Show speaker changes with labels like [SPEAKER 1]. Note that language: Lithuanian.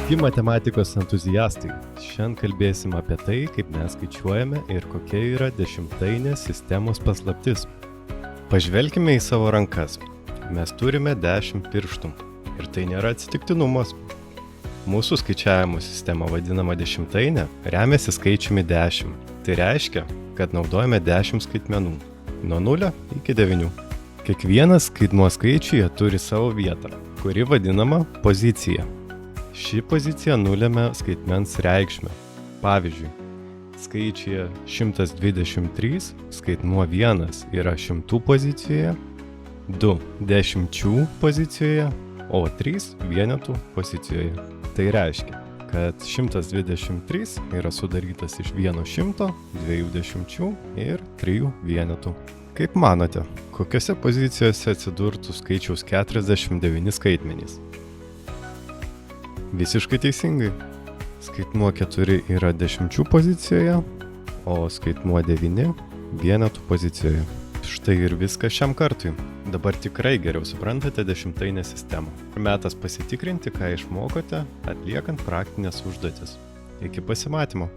[SPEAKER 1] Sveiki matematikos entuziastai. Šiandien kalbėsim apie tai, kaip mes skaičiuojame ir kokia yra dešimtainės sistemos paslaptis. Pažvelkime į savo rankas. Mes turime 10 pirštų. Ir tai nėra atsitiktinumas. Mūsų skaičiavimo sistema vadinama dešimtainė remiasi skaičiumi 10. Tai reiškia, kad naudojame 10 skaitmenų. Nuo 0 iki 9. Kiekvienas skaitmuo skaičiuje turi savo vietą, kuri vadinama pozicija. Ši pozicija nulemia skaitmens reikšmę. Pavyzdžiui, skaičiuje 123 skaitmuo 1 yra 100 pozicijoje, 2 10 pozicijoje, o 3 vienetų pozicijoje. Tai reiškia, kad 123 yra sudarytas iš 100, 2 10 ir 3 vienetų. Kaip manote, kokiose pozicijose atsidurtų skaičiaus 49 skaitmenys? Visiškai teisingai. Skaitmuo 4 yra 10 pozicijoje, o skaitmuo 9 vienetų pozicijoje. Štai ir viskas šiam kartui. Dabar tikrai geriau suprantate dešimtainę sistemą. Metas pasitikrinti, ką išmokote, atliekant praktinės užduotis. Iki pasimatymo.